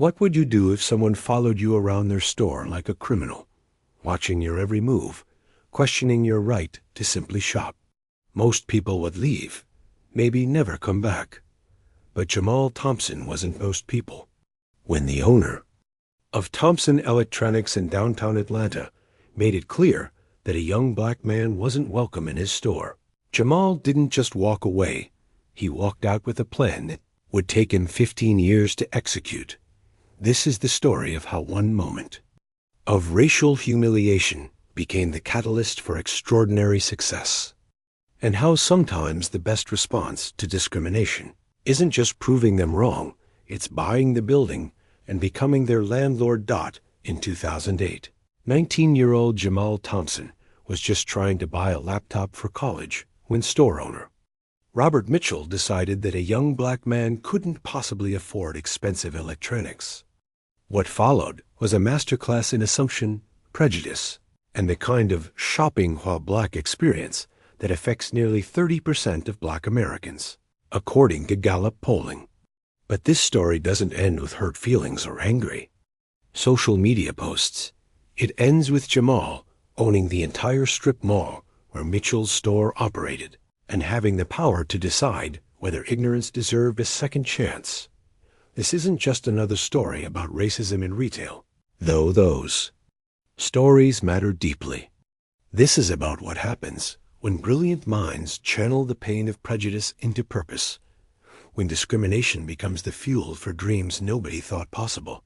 What would you do if someone followed you around their store like a criminal, watching your every move, questioning your right to simply shop? Most people would leave, maybe never come back. But Jamal Thompson wasn't most people. When the owner of Thompson Electronics in downtown Atlanta made it clear that a young black man wasn't welcome in his store, Jamal didn't just walk away. He walked out with a plan that would take him 15 years to execute. This is the story of how one moment of racial humiliation became the catalyst for extraordinary success, and how sometimes the best response to discrimination isn't just proving them wrong, it's buying the building and becoming their landlord. In 2008, 19-year-old Jamal Thompson was just trying to buy a laptop for college when store owner Robert Mitchell decided that a young black man couldn't possibly afford expensive electronics. What followed was a masterclass in assumption, prejudice, and the kind of shopping while black experience that affects nearly 30% of black Americans, according to Gallup polling. But this story doesn't end with hurt feelings or angry social media posts. It ends with Jamal owning the entire strip mall where Mitchell's store operated and having the power to decide whether ignorance deserved a second chance. This isn't just another story about racism in retail, though those stories matter deeply. This is about what happens when brilliant minds channel the pain of prejudice into purpose, when discrimination becomes the fuel for dreams nobody thought possible.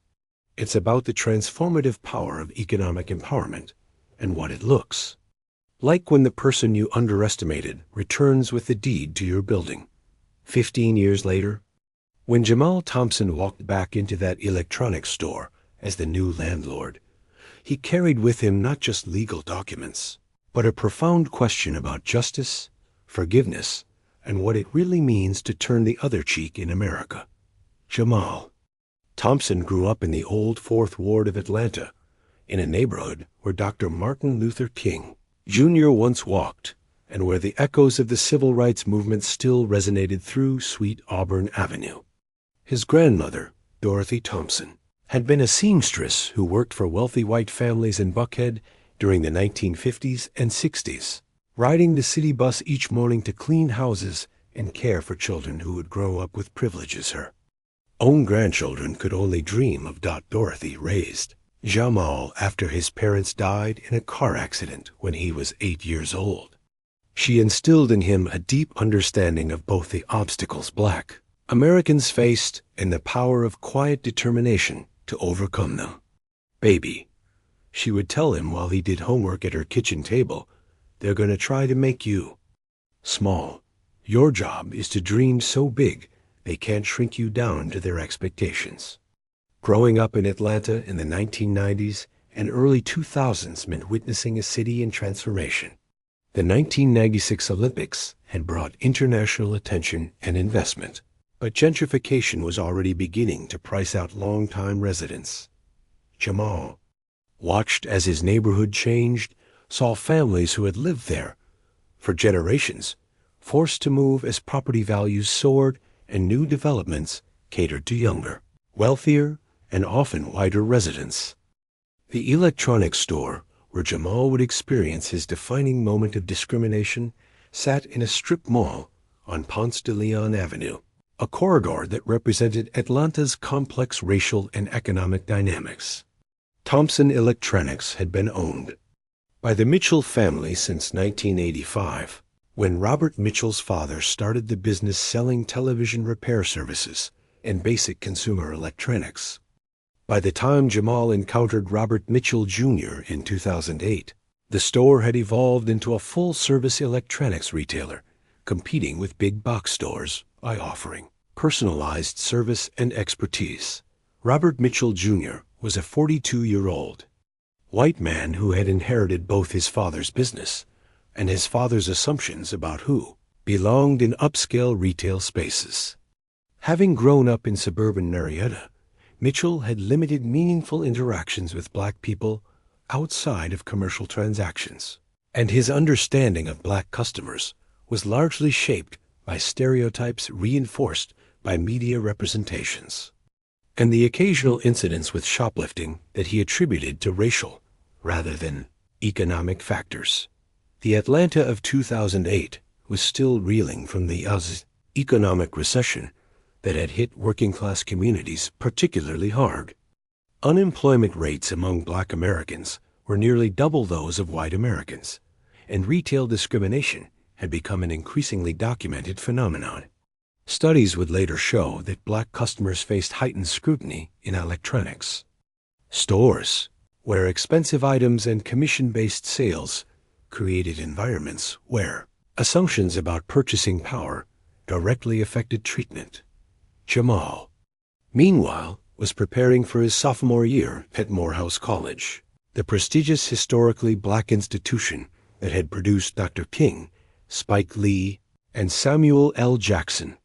It's about the transformative power of economic empowerment and what it looks like when the person you underestimated returns with the deed to your building 15 years later. When Jamal Thompson walked back into that electronics store as the new landlord, he carried with him not just legal documents, but a profound question about justice, forgiveness, and what it really means to turn the other cheek in America. Jamal Thompson grew up in the old Fourth Ward of Atlanta, in a neighborhood where Dr. Martin Luther King Jr. once walked, and where the echoes of the civil rights movement still resonated through sweet Auburn Avenue. His grandmother, Dorothy Thompson, had been a seamstress who worked for wealthy white families in Buckhead during the 1950s and 60s, riding the city bus each morning to clean houses and care for children who would grow up with privileges her own grandchildren could only dream of. Dorothy raised Jamal after his parents died in a car accident when he was 8 years old. She instilled in him a deep understanding of both the obstacles black Americans faced and the power of quiet determination to overcome them. "Baby," she would tell him while he did homework at her kitchen table, "they're going to try to make you small. Your job is to dream so big they can't shrink you down to their expectations." Growing up in Atlanta in the 1990s and early 2000s meant witnessing a city in transformation. The 1996 Olympics had brought international attention and investment, but gentrification was already beginning to price out longtime residents. Jamal watched as his neighborhood changed, saw families who had lived there for generations forced to move as property values soared and new developments catered to younger, wealthier, and often whiter residents. The electronics store, where Jamal would experience his defining moment of discrimination, sat in a strip mall on Ponce de Leon Avenue, a corridor that represented Atlanta's complex racial and economic dynamics. Thompson Electronics had been owned by the Mitchell family since 1985, when Robert Mitchell's father started the business selling television repair services and basic consumer electronics. By the time Jamal encountered Robert Mitchell Jr. in 2008, the store had evolved into a full-service electronics retailer, competing with big box stores by offering personalized service and expertise. Robert Mitchell Jr. was a 42-year-old white man who had inherited both his father's business and his father's assumptions about who belonged in upscale retail spaces. Having grown up in suburban Marietta, Mitchell had limited meaningful interactions with black people outside of commercial transactions, and his understanding of black customers was largely shaped by stereotypes reinforced by media representations. and the occasional incidents with shoplifting that he attributed to racial rather than economic factors. The Atlanta of 2008 was still reeling from the economic recession that had hit working-class communities particularly hard. Unemployment rates among Black Americans were nearly double those of white Americans, and retail discrimination had become an increasingly documented phenomenon. Studies would later show that Black customers faced heightened scrutiny in electronics stores, where expensive items and commission-based sales created environments where assumptions about purchasing power directly affected treatment. Jamal, meanwhile, was preparing for his sophomore year at Morehouse College, the prestigious historically Black institution that had produced Dr. King, Spike Lee, and Samuel L. Jackson.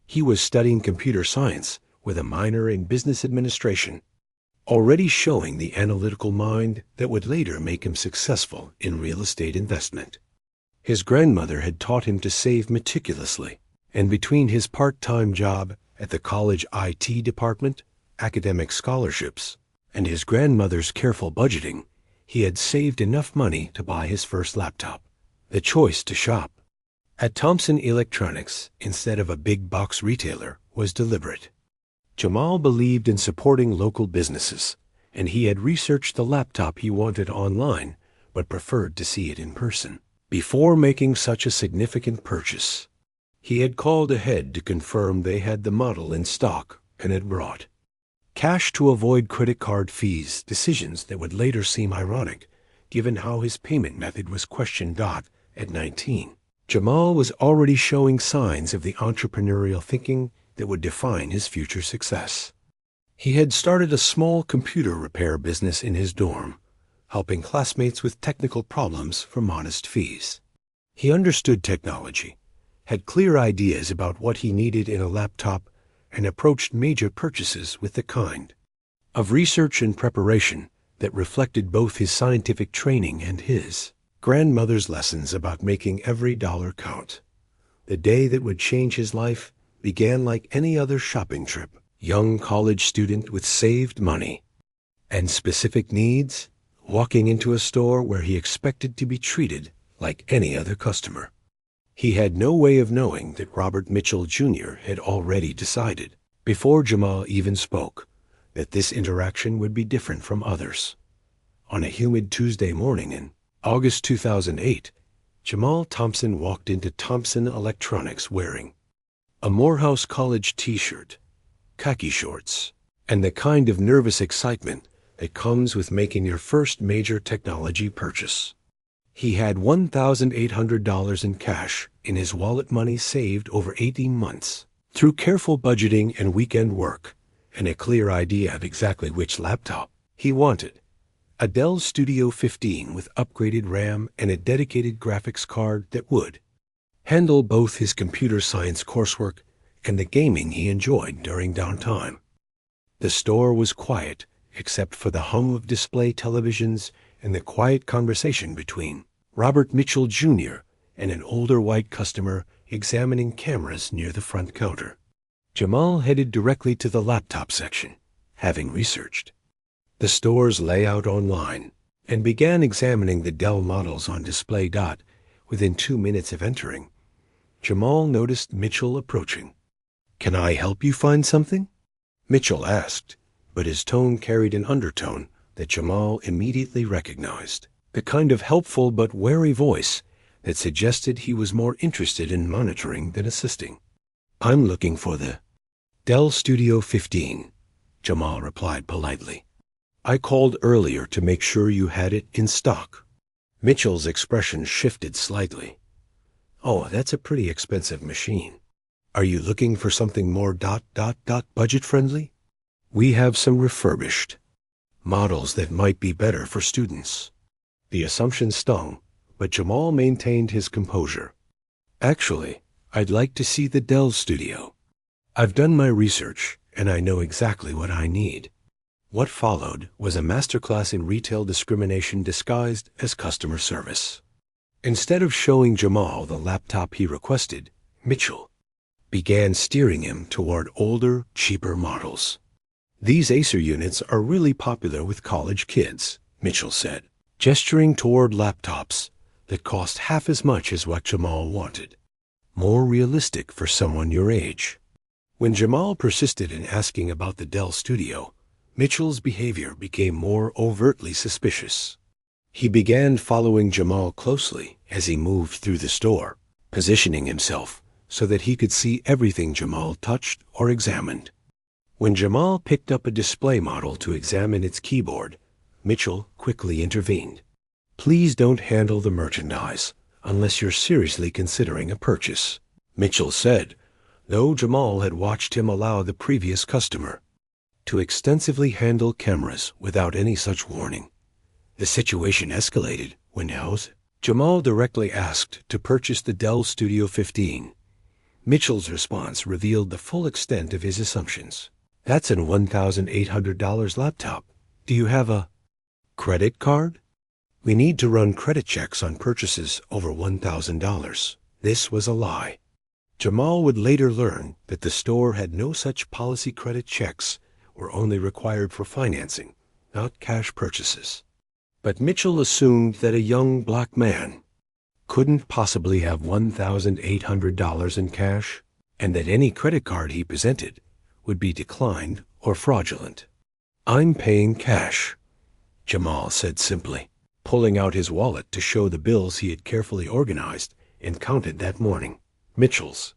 He was studying computer science with a minor in business administration, already showing the analytical mind that would later make him successful in real estate investment. His grandmother had taught him to save meticulously, and between his part-time job at the college IT department, academic scholarships, and his grandmother's careful budgeting, he had saved enough money to buy his first laptop. The choice to shop at Thompson Electronics instead of a big box retailer was deliberate. Jamal believed in supporting local businesses, and he had researched the laptop he wanted online, but preferred to see it in person. Before making such a significant purchase, he had called ahead to confirm they had the model in stock and had brought cash to avoid credit card fees, decisions that would later seem ironic, given how his payment method was questioned. At 19, Jamal was already showing signs of the entrepreneurial thinking that would define his future success. He had started a small computer repair business in his dorm, helping classmates with technical problems for modest fees. He understood technology, had clear ideas about what he needed in a laptop, and approached major purchases with the kind of research and preparation that reflected both his scientific training and his grandmother's lessons about making every dollar count. The day that would change his life began like any other shopping trip. Young college student with saved money and specific needs, walking into a store where he expected to be treated like any other customer. He had no way of knowing that Robert Mitchell Jr. had already decided, before Jamal even spoke, that this interaction would be different from others. On a humid Tuesday morning in August 2008, Jamal Thompson walked into Thompson Electronics wearing a Morehouse College t-shirt, khaki shorts, and the kind of nervous excitement that comes with making your first major technology purchase. He had $1,800 in cash in his wallet, money saved over 18 months through careful budgeting and weekend work, and a clear idea of exactly which laptop he wanted. A Dell Studio 15 with upgraded RAM and a dedicated graphics card that would handle both his computer science coursework and the gaming he enjoyed during downtime. The store was quiet except for the hum of display televisions and the quiet conversation between Robert Mitchell Jr. and an older white customer examining cameras near the front counter. Jamal headed directly to the laptop section, having researched the store's layout online, and began examining the Dell models on display. Within 2 minutes of entering, Jamal noticed Mitchell approaching. "Can I help you find something?" Mitchell asked, but his tone carried an undertone that Jamal immediately recognized, the kind of helpful but wary voice that suggested he was more interested in monitoring than assisting. "I'm looking for the Dell Studio 15, Jamal replied politely. "I called earlier to make sure you had it in stock." Mitchell's expression shifted slightly. "Oh, that's a pretty expensive machine. Are you looking for something more budget-friendly? We have some refurbished models that might be better for students." The assumption stung, but Jamal maintained his composure. "Actually, I'd like to see the Dell Studio. I've done my research, and I know exactly what I need." What followed was a masterclass in retail discrimination disguised as customer service. Instead of showing Jamal the laptop he requested, Mitchell began steering him toward older, cheaper models. These Acer units are really popular with college kids, Mitchell said, gesturing toward laptops that cost half as much as what Jamal wanted. More realistic for someone your age. When Jamal persisted in asking about the Dell Studio, Mitchell's behavior became more overtly suspicious. He began following Jamal closely as he moved through the store, positioning himself so that he could see everything Jamal touched or examined. When Jamal picked up a display model to examine its keyboard, Mitchell quickly intervened. "Please don't handle the merchandise unless you're seriously considering a purchase," Mitchell said, though Jamal had watched him allow the previous customer to extensively handle cameras without any such warning. The situation escalated when Jamal directly asked to purchase the Dell Studio 15. Mitchell's response revealed the full extent of his assumptions. "That's an $1,800 laptop. Do you have a credit card? We need to run credit checks on purchases over $1,000. This was a lie. Jamal would later learn that the store had no such policy. Credit checks were only required for financing, not cash purchases. But Mitchell assumed that a young black man couldn't possibly have $1,800 in cash, and that any credit card he presented would be declined or fraudulent. "I'm paying cash," Jamal said simply, pulling out his wallet to show the bills he had carefully organized and counted that morning. Mitchell's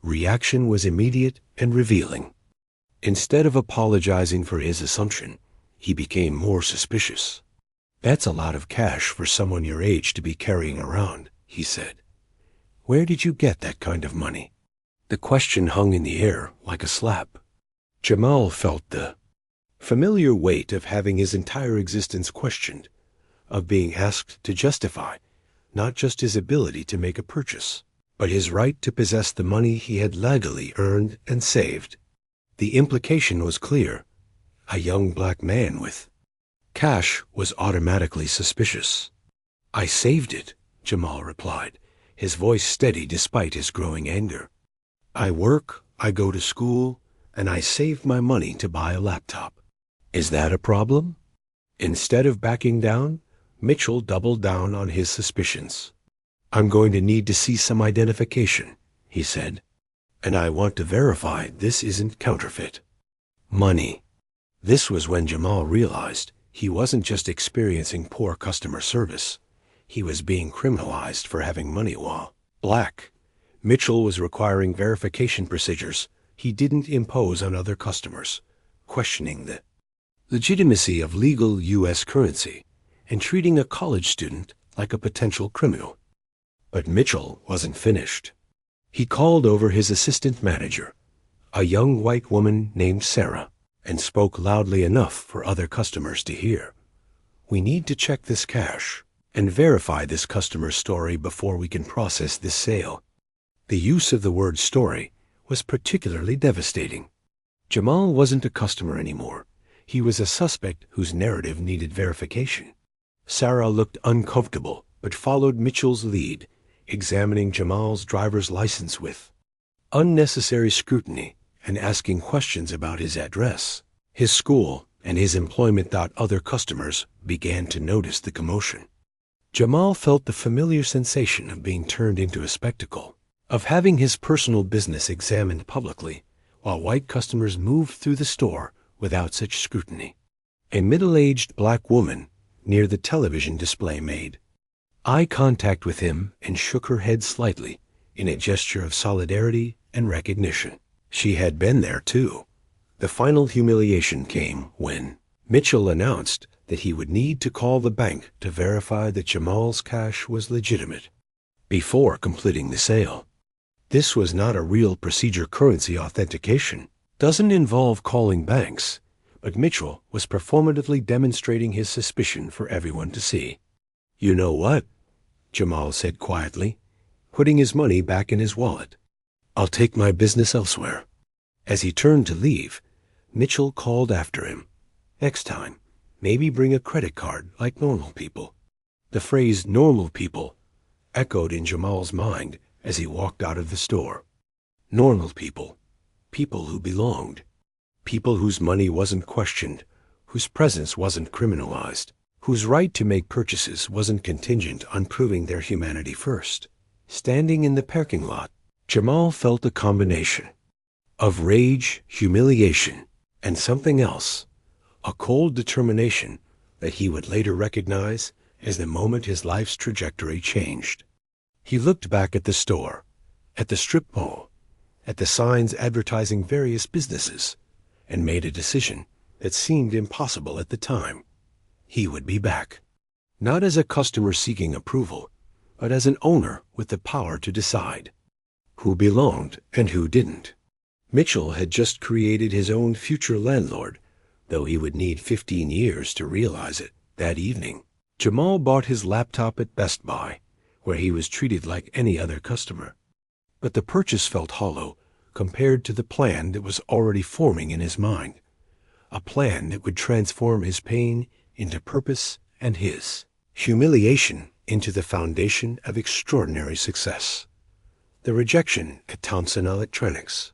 reaction was immediate and revealing. Instead of apologizing for his assumption, he became more suspicious. "That's a lot of cash for someone your age to be carrying around," he said. "Where did you get that kind of money?" The question hung in the air like a slap. Jamal felt the familiar weight of having his entire existence questioned, of being asked to justify not just his ability to make a purchase, but his right to possess the money he had legally earned and saved. The implication was clear. A young black man with cash was automatically suspicious. "I saved it," Jamal replied, his voice steady despite his growing anger. "I work, I go to school, and I saved my money to buy a laptop. Is that a problem?" Instead of backing down, Mitchell doubled down on his suspicions. "I'm going to need to see some identification," he said, "and I want to verify this isn't counterfeit money." This was when Jamal realized he wasn't just experiencing poor customer service. He was being criminalized for having money while black. Mitchell was requiring verification procedures he didn't impose on other customers, questioning the legitimacy of legal U.S. currency and treating a college student like a potential criminal. But Mitchell wasn't finished. He called over his assistant manager, a young white woman named Sarah, and spoke loudly enough for other customers to hear. "We need to check this cash and verify this customer's story before we can process this sale." The use of the word story was particularly devastating. Jamal wasn't a customer anymore. He was a suspect whose narrative needed verification. Sarah looked uncomfortable, but followed Mitchell's lead, examining Jamal's driver's license with unnecessary scrutiny and asking questions about his address, his school, and his employment. Other customers began to notice the commotion. Jamal felt the familiar sensation of being turned into a spectacle, of having his personal business examined publicly, while white customers moved through the store without such scrutiny. A middle-aged black woman near the television display made eye contact with him and shook her head slightly in a gesture of solidarity and recognition. She had been there too. The final humiliation came when Mitchell announced that he would need to call the bank to verify that Jamal's cash was legitimate before completing the sale. This was not a real procedure. Currency authentication doesn't involve calling banks, but Mitchell was performatively demonstrating his suspicion for everyone to see. "You know what?" Jamal said quietly, putting his money back in his wallet. "I'll take my business elsewhere." As he turned to leave, Mitchell called after him, "Next time, maybe bring a credit card like normal people." The phrase "normal people" echoed in Jamal's mind as he walked out of the store. Normal people, people who belonged. People whose money wasn't questioned, whose presence wasn't criminalized, whose right to make purchases wasn't contingent on proving their humanity first. Standing in the parking lot, Jamal felt a combination of rage, humiliation, and something else, a cold determination that he would later recognize as the moment his life's trajectory changed. He looked back at the store, at the strip mall, at the signs advertising various businesses, and made a decision that seemed impossible at the time. He would be back, not as a customer seeking approval, but as an owner with the power to decide who belonged and who didn't. Mitchell had just created his own future landlord, though he would need 15 years to realize it. That evening, Jamal bought his laptop at Best Buy, where he was treated like any other customer. But the purchase felt hollow compared to the plan that was already forming in his mind, a plan that would transform his pain into purpose and his humiliation into the foundation of extraordinary success. The rejection at Thompson Electronics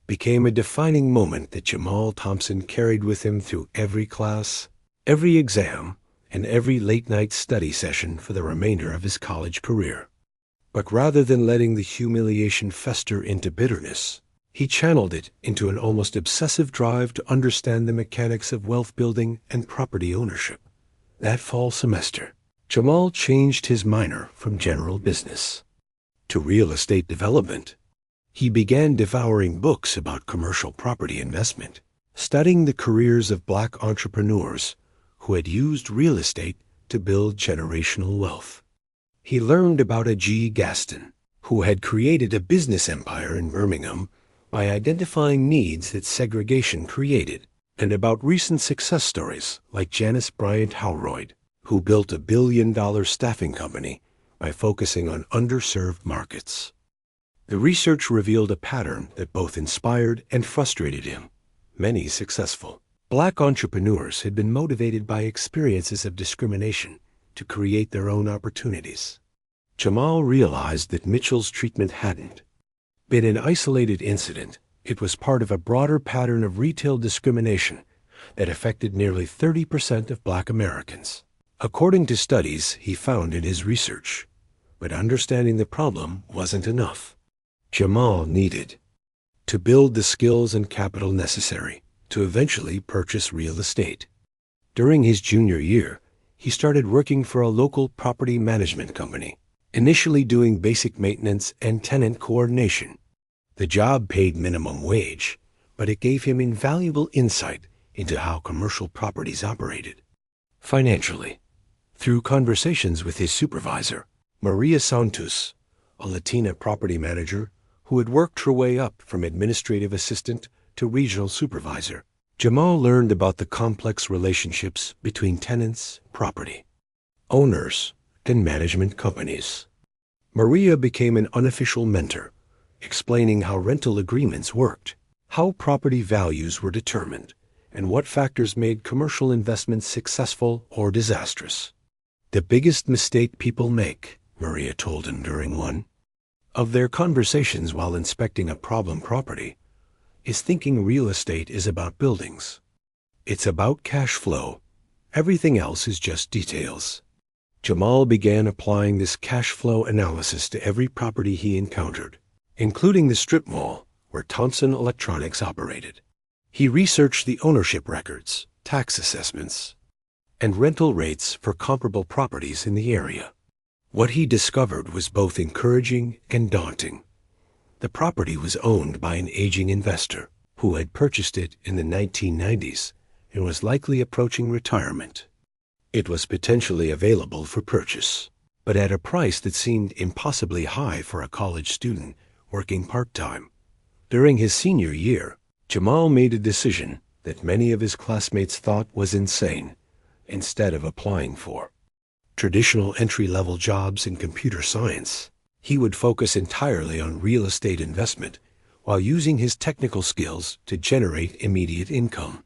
became a defining moment that Jamal Thompson carried with him through every class, every exam, and every late-night study session for the remainder of his college career. But rather than letting the humiliation fester into bitterness, he channeled it into an almost obsessive drive to understand the mechanics of wealth building and property ownership. That fall semester, Jamal changed his minor from general business to real estate development. He began devouring books about commercial property investment, studying the careers of Black entrepreneurs who had used real estate to build generational wealth. He learned about a G. Gaston, who had created a business empire in Birmingham by identifying needs that segregation created, and about recent success stories like Janice Bryant Howroyd, who built a billion-dollar staffing company by focusing on underserved markets. The research revealed a pattern that both inspired and frustrated him. Many successful Black entrepreneurs had been motivated by experiences of discrimination to create their own opportunities. Jamal realized that Mitchell's treatment hadn't been an isolated incident. It was part of a broader pattern of retail discrimination that affected nearly 30% of Black Americans, according to studies he found in his research. But understanding the problem wasn't enough. Jamal needed to build the skills and capital necessary to eventually purchase real estate. During his junior year, he started working for a local property management company, initially doing basic maintenance and tenant coordination. The job paid minimum wage, but it gave him invaluable insight into how commercial properties operated. Financially, through conversations with his supervisor, Maria Santos, a Latina property manager who had worked her way up from administrative assistant to regional supervisor, Jamal learned about the complex relationships between tenants, property owners, and management companies. Maria became an unofficial mentor, explaining how rental agreements worked, how property values were determined, and what factors made commercial investments successful or disastrous. The biggest mistake people make, Maria told him during one of their conversations while inspecting a problem property, is thinking real estate is about buildings. It's about cash flow. Everything else is just details. Jamal began applying this cash flow analysis to every property he encountered, including the strip mall where Thompson Electronics operated. He researched the ownership records, tax assessments, and rental rates for comparable properties in the area. What he discovered was both encouraging and daunting. The property was owned by an aging investor who had purchased it in the 1990s and was likely approaching retirement. It was potentially available for purchase, but at a price that seemed impossibly high for a college student working part-time. During his senior year, Jamal made a decision that many of his classmates thought was insane. Instead of applying for traditional entry-level jobs in computer science, he would focus entirely on real estate investment while using his technical skills to generate immediate income.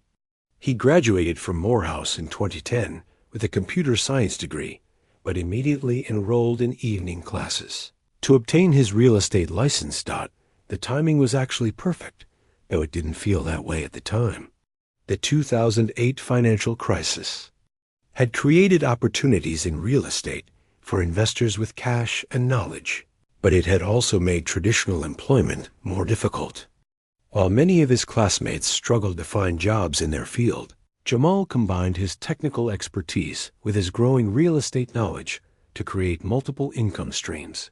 He graduated from Morehouse in 2010 with a computer science degree, but immediately enrolled in evening classes. To obtain his real estate license, the timing was actually perfect, though it didn't feel that way at the time. The 2008 financial crisis had created opportunities in real estate for investors with cash and knowledge, but it had also made traditional employment more difficult. While many of his classmates struggled to find jobs in their field, Jamal combined his technical expertise with his growing real estate knowledge to create multiple income streams.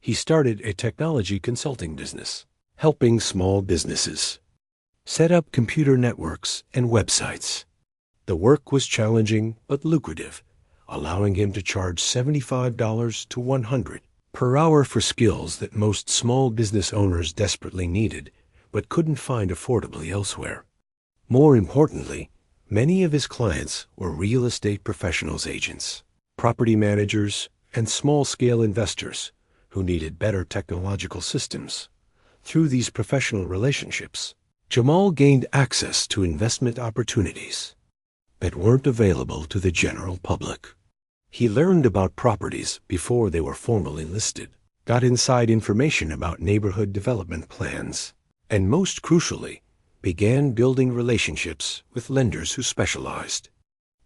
He started a technology consulting business, helping small businesses set up computer networks and websites. The work was challenging but lucrative, allowing him to charge $75 to $100 per hour for skills that most small business owners desperately needed but couldn't find affordably elsewhere. More importantly, many of his clients were real estate professionals agents, property managers, and small-scale investors who needed better technological systems. Through these professional relationships, Jamal gained access to investment opportunities that weren't available to the general public. He learned about properties before they were formally listed, got inside information about neighborhood development plans, and most crucially, began building relationships with lenders who specialized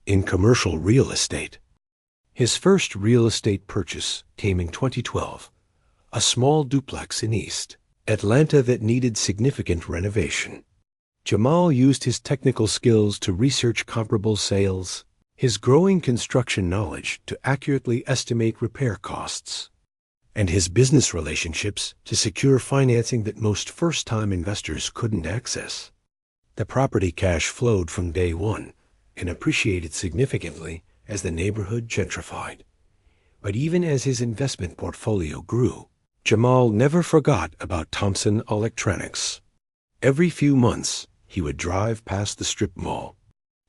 in commercial real estate. His first real estate purchase came in 2012, a small duplex in East Atlanta that needed significant renovation. Jamal used his technical skills to research comparable sales, his growing construction knowledge to accurately estimate repair costs, and his business relationships to secure financing that most first-time investors couldn't access. The property cash flowed from day one and appreciated significantly as the neighborhood gentrified. But even as his investment portfolio grew, Jamal never forgot about Thompson Electronics. Every few months, he would drive past the strip mall,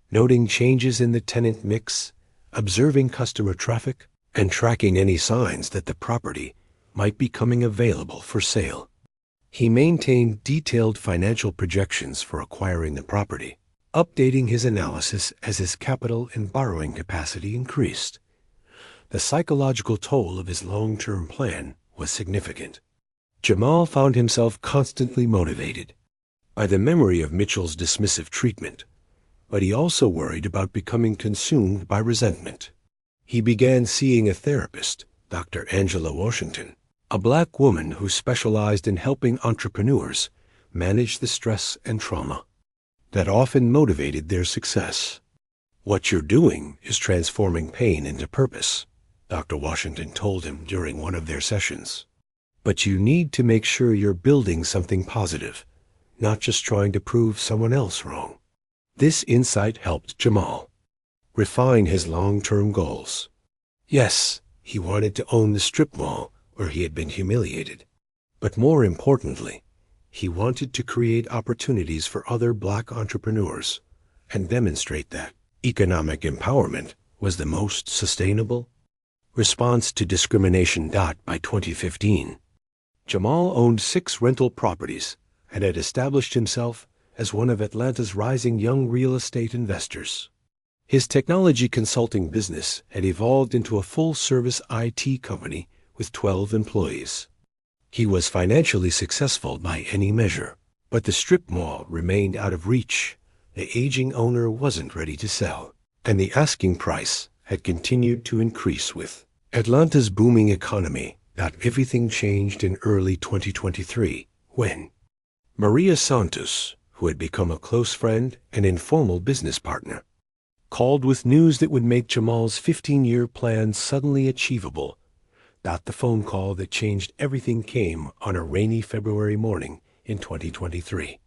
noting changes in the tenant mix, observing customer traffic, and tracking any signs that the property might be coming available for sale. He maintained detailed financial projections for acquiring the property, updating his analysis as his capital and borrowing capacity increased. The psychological toll of his long-term plan was significant. Jamal found himself constantly motivated by the memory of Mitchell's dismissive treatment, but he also worried about becoming consumed by resentment. He began seeing a therapist, Dr. Angela Washington, a black woman who specialized in helping entrepreneurs manage the stress and trauma that often motivated their success. "What you're doing is transforming pain into purpose," Dr. Washington told him during one of their sessions. "But you need to make sure you're building something positive, not just trying to prove someone else wrong." This insight helped Jamal refine his long-term goals. Yes, he wanted to own the strip mall where he had been humiliated. But more importantly, he wanted to create opportunities for other black entrepreneurs and demonstrate that economic empowerment was the most sustainable response to discrimination. By 2015, Jamal owned 6 rental properties and had established himself as one of Atlanta's rising young real estate investors. His technology consulting business had evolved into a full-service IT company with 12 employees. He was financially successful by any measure, but the strip mall remained out of reach. The aging owner wasn't ready to sell, and the asking price had continued to increase with Atlanta's booming economy. Everything changed in early 2023 when Maria Santos, who had become a close friend and informal business partner, called with news that would make Jamal's 15-year plan suddenly achievable. The phone call that changed everything came on a rainy February morning in 2023.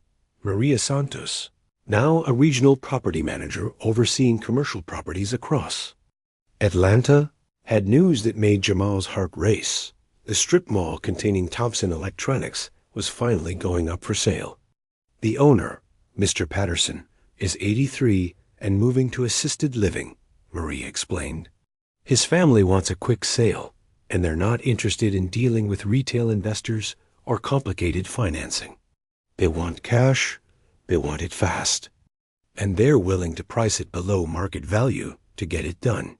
Maria Santos, now a regional property manager overseeing commercial properties across Atlanta, had news that made Jamal's heart race. The strip mall containing Thompson Electronics was finally going up for sale. The owner, Mr. Patterson, is 83 and moving to assisted living, Maria explained. His family wants a quick sale, and they're not interested in dealing with retail investors or complicated financing. They want cash, they want it fast, and they're willing to price it below market value to get it done.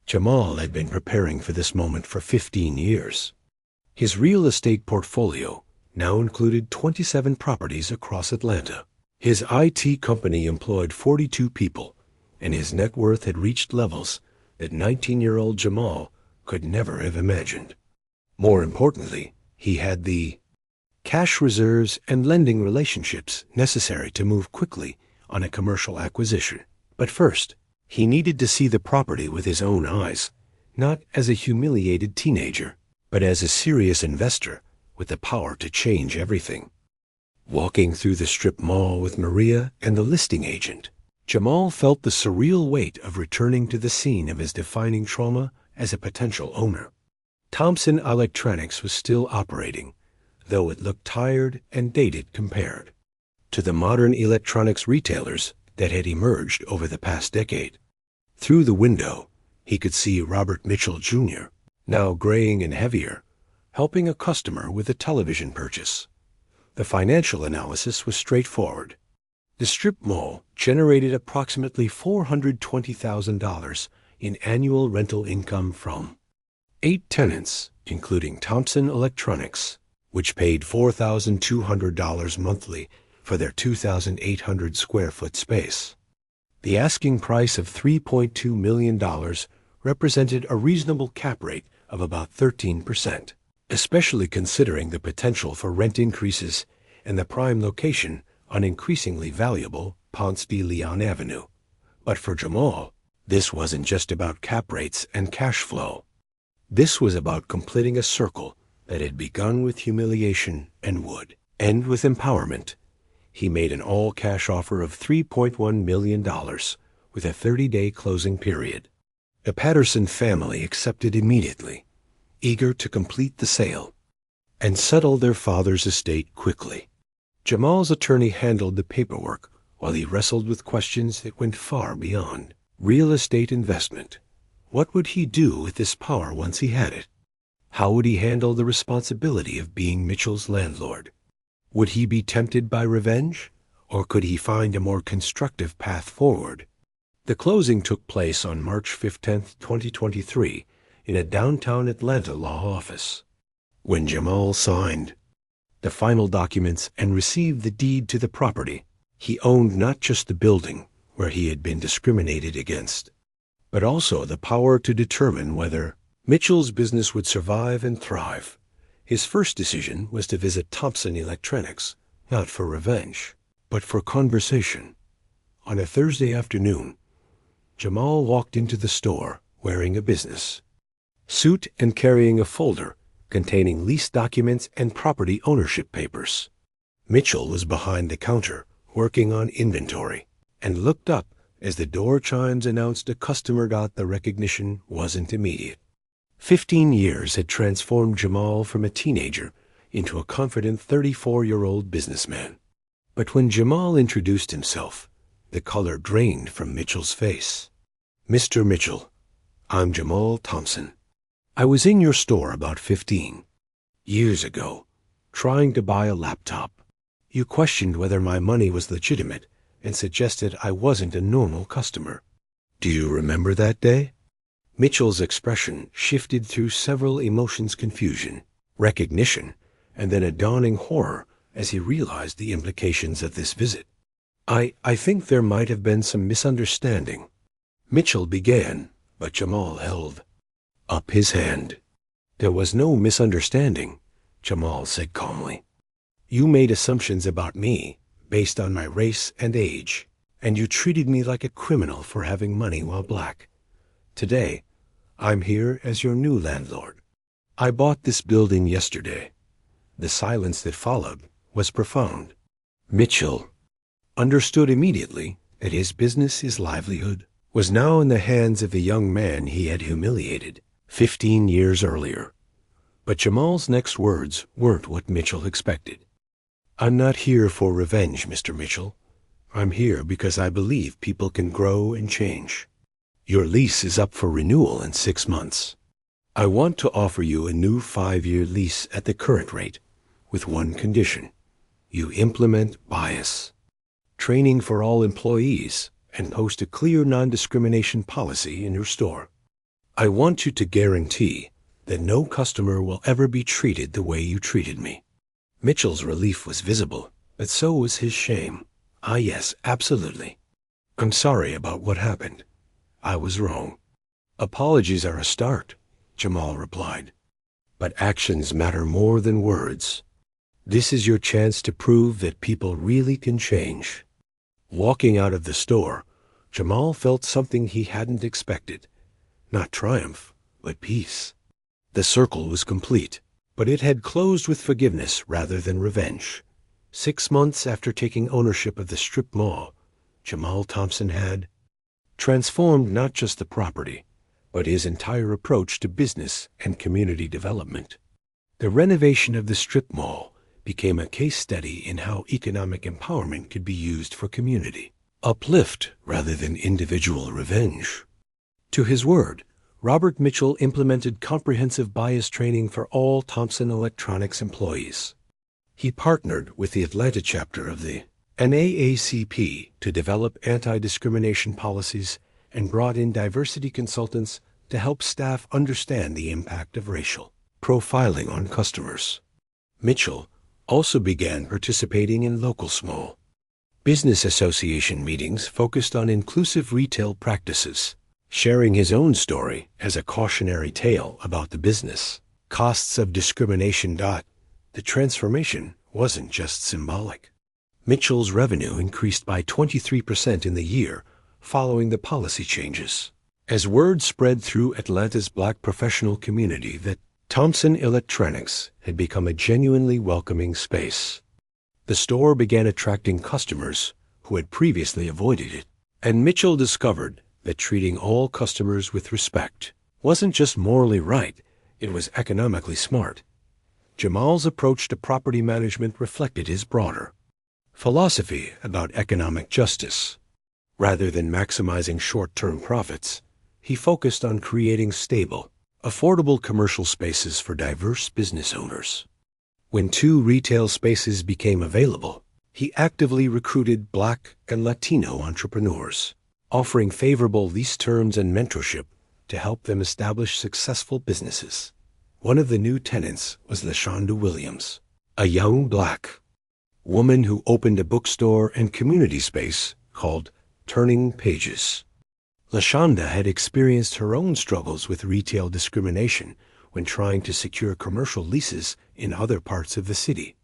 Jamal had been preparing for this moment for 15 years. His real estate portfolio now included 27 properties across Atlanta. His IT company employed 42 people, and his net worth had reached levels that 19-year-old Jamal could never have imagined. More importantly, he had the cash reserves and lending relationships necessary to move quickly on a commercial acquisition. But first, he needed to see the property with his own eyes, not as a humiliated teenager, but as a serious investor with the power to change everything. Walking through the strip mall with Maria and the listing agent, Jamal felt the surreal weight of returning to the scene of his defining trauma as a potential owner. Thompson Electronics was still operating, though it looked tired and dated compared to the modern electronics retailers that had emerged over the past decade. Through the window, he could see Robert Mitchell Jr., now graying and heavier, helping a customer with a television purchase. The financial analysis was straightforward. The strip mall generated approximately $420,000 in annual rental income from 8 tenants, including Thompson Electronics, which paid $4,200 monthly for their 2,800 square foot space. The asking price of $3.2 million represented a reasonable cap rate of about 13%, especially considering the potential for rent increases and the prime location on increasingly valuable Ponce de Leon Avenue. But for Jamal, this wasn't just about cap rates and cash flow. This was about completing a circle that had begun with humiliation and would end with empowerment. He made an all-cash offer of $3.1 million with a 30-day closing period. The Patterson family accepted immediately, eager to complete the sale and settle their father's estate quickly. Jamal's attorney handled the paperwork while he wrestled with questions that went far beyond real estate investment. What would he do with this power once he had it? How would he handle the responsibility of being Mitchell's landlord? Would he be tempted by revenge, or could he find a more constructive path forward? The closing took place on March 15, 2023, in a downtown Atlanta law office. When Jamal signed the final documents and received the deed to the property, he owned not just the building where he had been discriminated against, but also the power to determine whether Mitchell's business would survive and thrive. His first decision was to visit Thompson Electronics, not for revenge, but for conversation. On a Thursday afternoon, Jamal walked into the store wearing a business suit and carrying a folder containing lease documents and property ownership papers. Mitchell was behind the counter, working on inventory, and looked up as the door chimes announced a customer. The recognition wasn't immediate. 15 years had transformed Jamal from a teenager into a confident 34-year-old businessman. But when Jamal introduced himself, the color drained from Mitchell's face. "Mr. Mitchell, I'm Jamal Thompson. I was in your store about 15 years ago, trying to buy a laptop. You questioned whether my money was legitimate and suggested I wasn't a normal customer. Do you remember that day?" Mitchell's expression shifted through several emotions: confusion, recognition, and then a dawning horror as he realized the implications of this visit. I think there might have been some misunderstanding," Mitchell began, but Jamal held up his hand. "There was no misunderstanding," Jamal said calmly. "You made assumptions about me based on my race and age, and you treated me like a criminal for having money while black. Today, I'm here as your new landlord. I bought this building yesterday." The silence that followed was profound. Mitchell understood immediately that his business, his livelihood, was now in the hands of the young man he had humiliated 15 years earlier. But Jamal's next words weren't what Mitchell expected. "I'm not here for revenge, Mr. Mitchell. I'm here because I believe people can grow and change. Your lease is up for renewal in 6 months. I want to offer you a new 5-year lease at the current rate, with one condition. You implement bias training for all employees and post a clear non-discrimination policy in your store. I want you to guarantee that no customer will ever be treated the way you treated me." Mitchell's relief was visible, but so was his shame. Ah, yes, absolutely. I'm sorry about what happened. I was wrong. Apologies are a start, Jamal replied. But actions matter more than words. This is your chance to prove that people really can change. Walking out of the store, Jamal felt something he hadn't expected. Not triumph, but peace. The circle was complete, but it had closed with forgiveness rather than revenge. 6 months after taking ownership of the strip mall, Jamal Thompson had transformed not just the property, but his entire approach to business and community development. The renovation of the strip mall became a case study in how economic empowerment could be used for community uplift rather than individual revenge. To his word, Robert Mitchell implemented comprehensive bias training for all Thomson Electronics employees. He partnered with the Atlanta chapter of the NAACP to develop anti-discrimination policies and brought in diversity consultants to help staff understand the impact of racial profiling on customers. Mitchell also began participating in local small business association meetings focused on inclusive retail practices, sharing his own story as a cautionary tale about the business costs of discrimination. The transformation wasn't just symbolic. Mitchell's revenue increased by 23% in the year following the policy changes, as word spread through Atlanta's Black professional community that Thomson Electronics had become a genuinely welcoming space. The store began attracting customers who had previously avoided it, and Mitchell discovered that treating all customers with respect wasn't just morally right, it was economically smart. Jamal's approach to property management reflected his broader philosophy about economic justice. Rather than maximizing short-term profits, he focused on creating stable, affordable commercial spaces for diverse business owners. When 2 retail spaces became available, he actively recruited Black and Latino entrepreneurs, offering favorable lease terms and mentorship to help them establish successful businesses. One of the new tenants was LaShonda Williams, a young Black woman who opened a bookstore and community space called Turning Pages. LaShonda had experienced her own struggles with retail discrimination when trying to secure commercial leases in other parts of the city.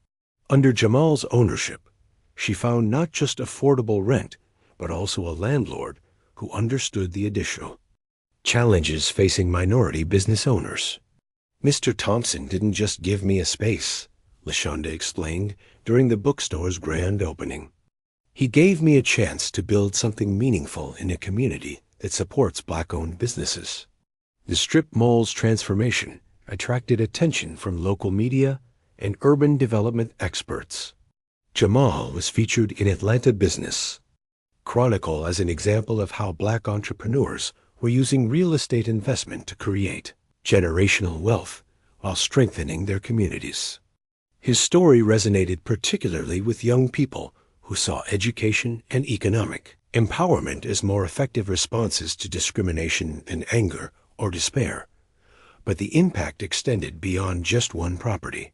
Under Jamal's ownership, she found not just affordable rent, but also a landlord who understood the additional challenges facing minority business owners. Mr. Thompson didn't just give me a space, LaShonda explained during the bookstore's grand opening. He gave me a chance to build something meaningful in a community that supports Black-owned businesses. The strip mall's transformation attracted attention from local media and urban development experts. Jamal was featured in Atlanta Business Chronicle as an example of how Black entrepreneurs were using real estate investment to create generational wealth while strengthening their communities. His story resonated particularly with young people who saw education and economic empowerment as more effective responses to discrimination than anger or despair. But the impact extended beyond just one property.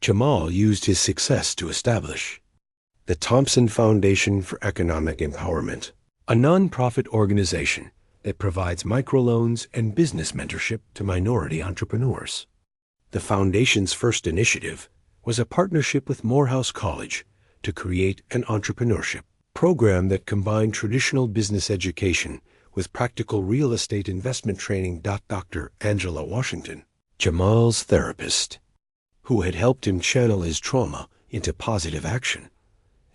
Jamal used his success to establish the Thompson Foundation for Economic Empowerment, a nonprofit organization that provides microloans and business mentorship to minority entrepreneurs. The foundation's first initiative was a partnership with Morehouse College to create an entrepreneurship program that combined traditional business education with practical real estate investment training. Dr. Angela Washington, Jamal's therapist, who had helped him channel his trauma into positive action,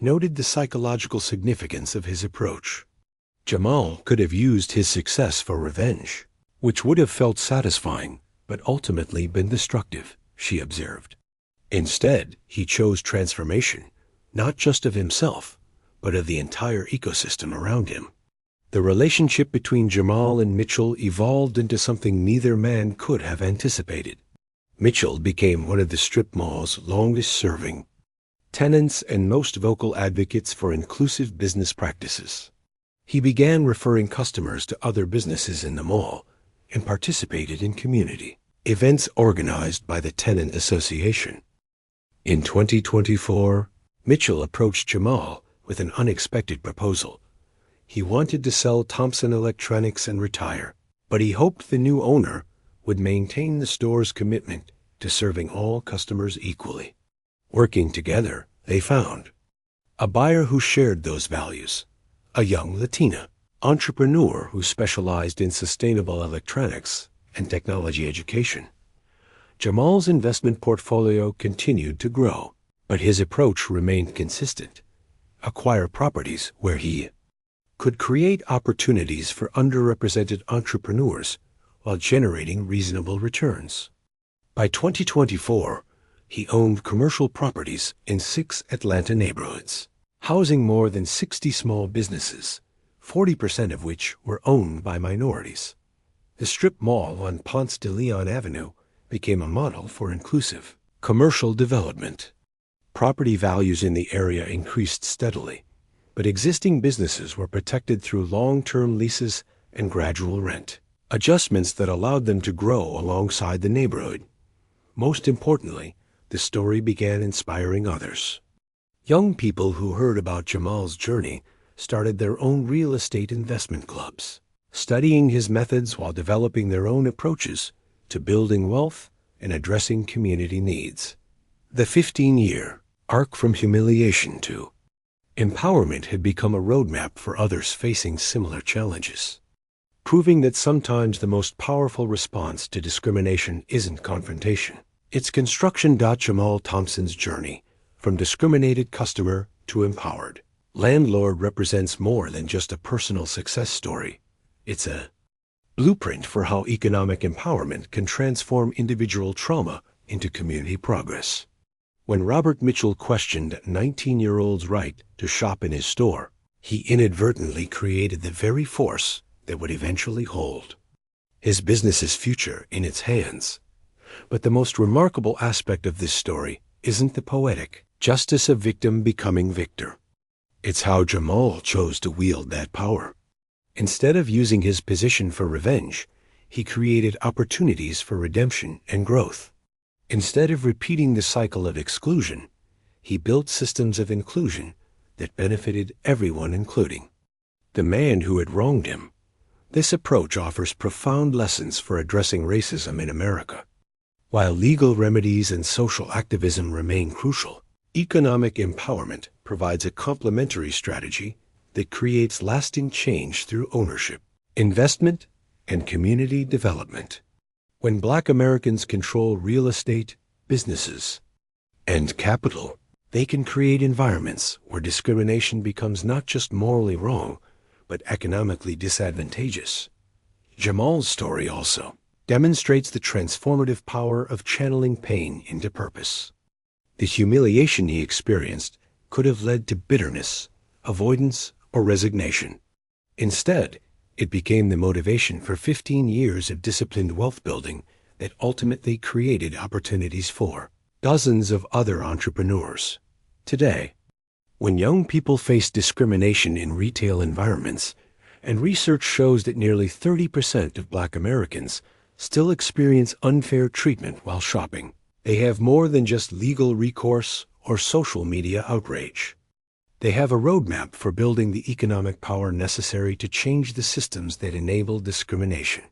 noted the psychological significance of his approach. Jamal could have used his success for revenge, which would have felt satisfying but ultimately been destructive, she observed. Instead, he chose transformation, not just of himself, but of the entire ecosystem around him. The relationship between Jamal and Mitchell evolved into something neither man could have anticipated. Mitchell became one of the strip mall's longest-serving tenants and most vocal advocates for inclusive business practices. He began referring customers to other businesses in the mall and participated in community events organized by the tenant association. In 2024, Mitchell approached Jamal with an unexpected proposal. He wanted to sell Thompson Electronics and retire, but he hoped the new owner would maintain the store's commitment to serving all customers equally. Working together, they found a buyer who shared those values, a young Latina entrepreneur who specialized in sustainable electronics and technology education. Jamal's investment portfolio continued to grow, but his approach remained consistent: acquire properties where he could create opportunities for underrepresented entrepreneurs while generating reasonable returns. By 2024, he owned commercial properties in 6 Atlanta neighborhoods, housing more than 60 small businesses, 40% of which were owned by minorities. The strip mall on Ponce de Leon Avenue became a model for inclusive commercial development. Property values in the area increased steadily, but existing businesses were protected through long-term leases and gradual rent adjustments that allowed them to grow alongside the neighborhood. Most importantly, the story began inspiring others. Young people who heard about Jamal's journey started their own real estate investment clubs, studying his methods while developing their own approaches to building wealth and addressing community needs. The 15-year arc from humiliation to empowerment had become a roadmap for others facing similar challenges, proving that sometimes the most powerful response to discrimination isn't confrontation. It's construction. Jamal Thompson's journey from discriminated customer to empowered landlord represents more than just a personal success story. It's a blueprint for how economic empowerment can transform individual trauma into community progress. When Robert Mitchell questioned a 19-year-old's right to shop in his store, he inadvertently created the very force that would eventually hold his business's future in its hands. But the most remarkable aspect of this story isn't the poetic justice of victim becoming victor. It's how Jamal chose to wield that power. Instead of using his position for revenge, he created opportunities for redemption and growth. Instead of repeating the cycle of exclusion, he built systems of inclusion that benefited everyone, including the man who had wronged him. This approach offers profound lessons for addressing racism in America. While legal remedies and social activism remain crucial, economic empowerment provides a complementary strategy that creates lasting change through ownership, investment, and community development. When Black Americans control real estate, businesses, and capital, they can create environments where discrimination becomes not just morally wrong, but economically disadvantageous. Jamal's story also demonstrates the transformative power of channeling pain into purpose. The humiliation he experienced could have led to bitterness, avoidance, or resignation. Instead, it became the motivation for 15 years of disciplined wealth building that ultimately created opportunities for dozens of other entrepreneurs. Today, when young people face discrimination in retail environments, and research shows that nearly 30% of Black Americans still experience unfair treatment while shopping, they have more than just legal recourse or social media outrage. They have a roadmap for building the economic power necessary to change the systems that enable discrimination.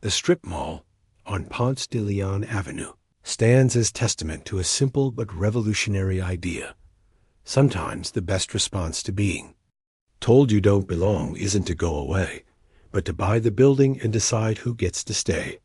The strip mall on Ponce de Leon Avenue stands as testament to a simple but revolutionary idea. Sometimes the best response to being told you don't belong isn't to go away, but to buy the building and decide who gets to stay.